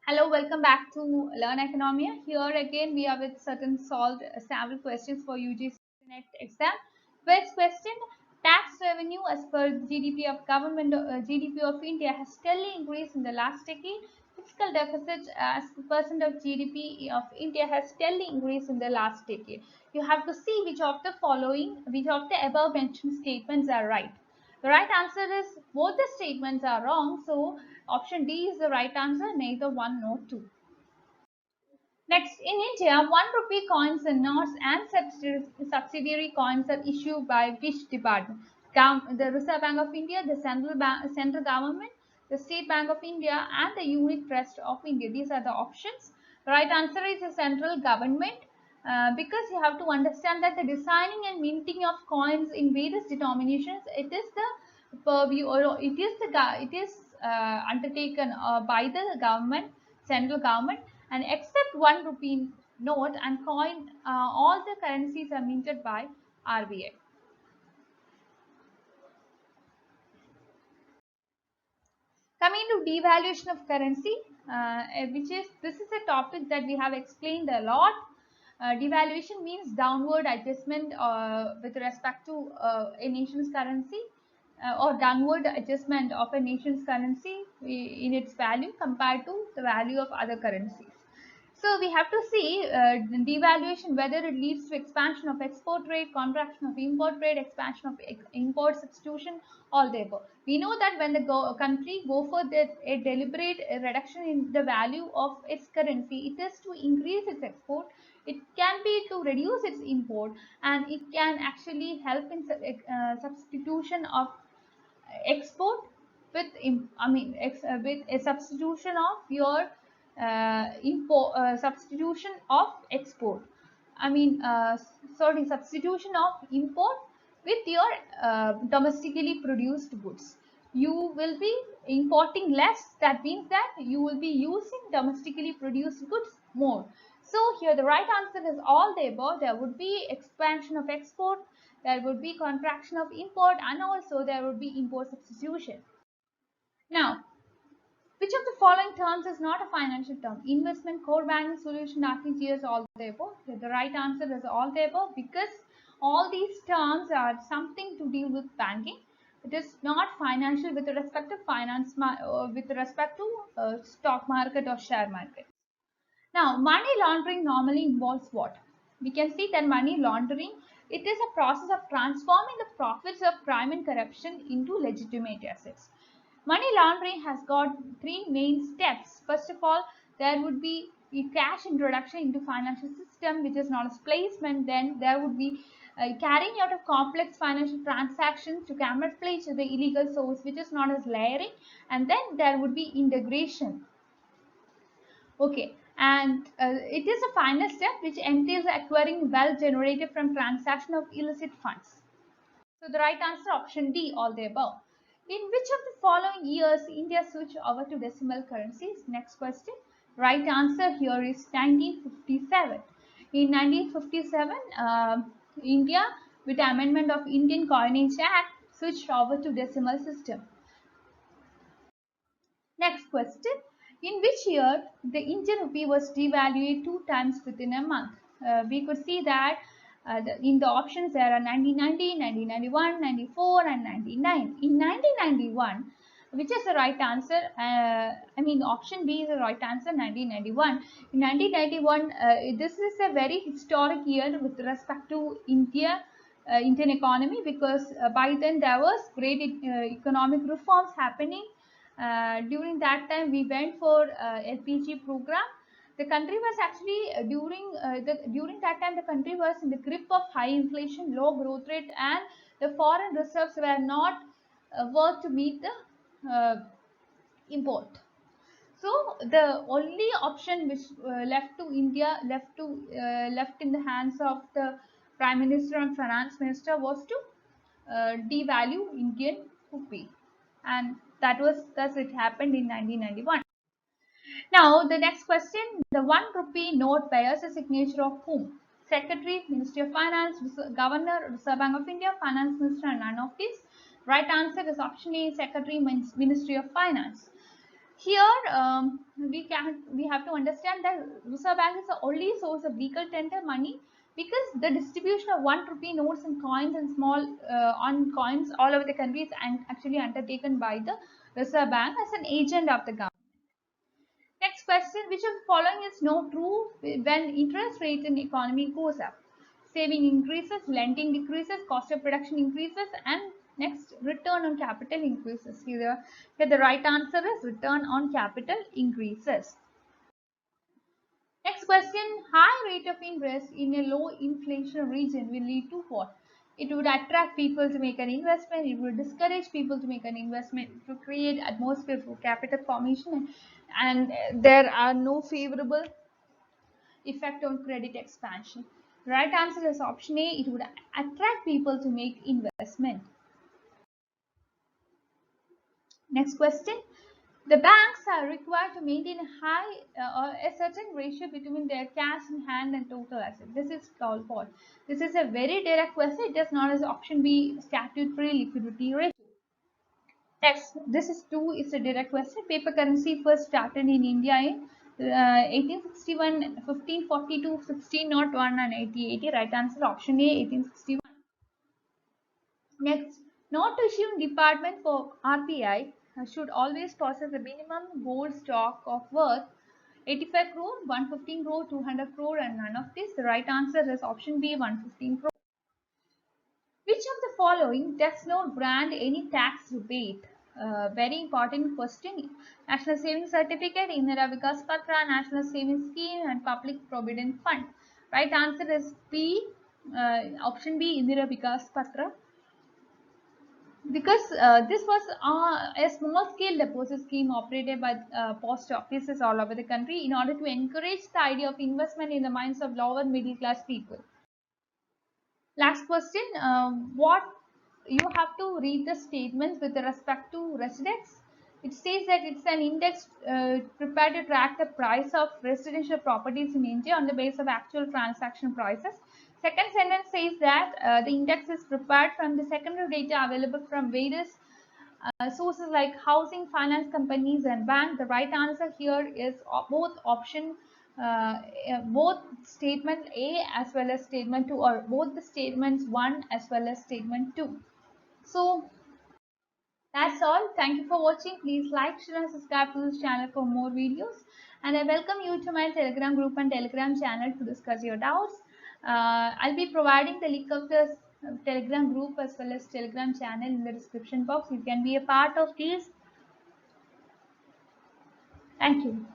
Hello, welcome back to Learn Economia. Here again, we are with certain solved sample questions for UGC Net exam. First question: tax revenue as per GDP of government GDP of India has steadily increased in the last decade. Fiscal deficit as percent of GDP of India has steadily increased in the last decade. You have to see which of the above mentioned statements are right. The right answer is both the statements are wrong. So option D is the right answer, neither one nor two. Next, in India, 1 rupee coins and notes and subsidiary coins are issued by which department? The Reserve Bank of India, the central government, the State Bank of India, and the Unit Trust of India. These are the options. The right answer is the central government. Because you have to understand that the designing and minting of coins in various denominations, it is the purview, or it is undertaken by the government, central government, and except 1 rupee note and coin, all the currencies are minted by RBI. Coming to devaluation of currency, which is this is a topic that we have explained a lot. Devaluation means downward adjustment with respect to a nation's currency, or downward adjustment of a nation's currency in its value compared to the value of other currencies. So we have to see devaluation, whether it leads to expansion of export trade, contraction of import trade, expansion of import substitution, all the above. We know that when the country go for a deliberate reduction in the value of its currency, it is to increase its export. It can be to reduce its import, and it can actually help in substitution of export with with a substitution of your substitution of export. I mean, sorry, substitution of import with your domestically produced goods. You will be importing less. That means that you will be using domestically produced goods more. So here the right answer is all the above. There would be expansion of export, there would be contraction of import, and also there would be import substitution. Now, which of the following terms is not a financial term? Investment, core banking solution, RTGS, all the above. The right answer is all the above, because all these terms are something to deal with banking. It is not financial with respect to with respect to stock market or share market. Now, money laundering normally involves what? We can see that money laundering, it is a process of transforming the profits of crime and corruption into legitimate assets. Money laundering has got three main steps. First of all, there would be a cash introduction into financial system, which is known as placement. Then there would be carrying out of complex financial transactions to camouflage the illegal source, which is known as layering. And then there would be integration. Okay, and it is a final step which entails acquiring wealth generated from transaction of illicit funds. So the right answer, option D, all the above. In which of the following years India switched over to decimal currencies? Next question. Right answer here is 1957. In 1957, India, with the amendment of Indian Coinage Act, switched over to decimal system. Next question. In which year the Indian rupee was devalued 2 times within a month? We could see that in the options there are 1990, 1991, 94 and 99. In 1991, which is the right answer? Option B is the right answer, 1991. In 1991, this is a very historic year with respect to Indian economy, because by then there was great economic reforms happening. During that time, we went for LPG program. The country was actually during that time, the country was in the grip of high inflation, low growth rate, and the foreign reserves were not worth to meet the import. So the only option which left to India, left in the hands of the Prime Minister and Finance Minister, was to devalue Indian rupee, and that was thus it happened in 1991. Now the next question: the 1 rupee note bears a signature of whom? Secretary, Ministry of Finance, Governor, Reserve Bank of India, Finance Minister, and none of these. Right answer is option A, Secretary, Ministry of Finance. Here we we have to understand that Reserve Bank is the only source of legal tender money, because the distribution of 1 rupee notes and coins and small on coins all over the country is actually undertaken by the Reserve Bank as an agent of the government. Next question, which of the following is not true when interest rate in economy goes up? Saving increases, lending decreases, cost of production increases, and next, return on capital increases. Here the right answer is return on capital increases. Next question, high rate of interest in a low inflation region will lead to what? It would attract people to make an investment, it would discourage people to make an investment, to create atmosphere for capital formation, and there are no favorable effect on credit expansion. Right answer is option A, it would attract people to make investment. Next question, the banks are required to maintain a high or a certain ratio between their cash in hand and total assets. This is called what? This is a very direct question. It is known as option B, statutory liquidity ratio. Next, this is 2 is a direct question. Paper currency first started in India in 1861, 1542, 1601 and 1880. Right answer option A, 1861. Next, note issuing department for RBI should always possess a minimum gold stock of worth 85 crore, 115 crore, 200 crore and none of this. The right answer is option B, 115 crore. Which of the following does not grant any tax rebate? Very important question. National Savings Certificate, Indira Vikas Patra, National Savings Scheme and Public Provident Fund. Right answer is B, option B, Indira Vikas Patra. Because this was a small scale deposit scheme operated by post offices all over the country in order to encourage the idea of investment in the minds of lower middle class people. Last question, what you have to read the statements with respect to residence. It says that it's an index prepared to track the price of residential properties in India on the basis of actual transaction prices. Second sentence says that the index is prepared from the secondary data available from various sources like housing finance companies and banks. The right answer here is both option both statement A as well as statement 2, or both the statements 1 as well as statement 2. So that's all. Thank you for watching. Please like, share and subscribe to this channel for more videos, and I welcome you to my Telegram group and Telegram channel to discuss your doubts. I'll be providing the link of the Telegram group as well as Telegram channel in the description box. You can be a part of these. Thank you.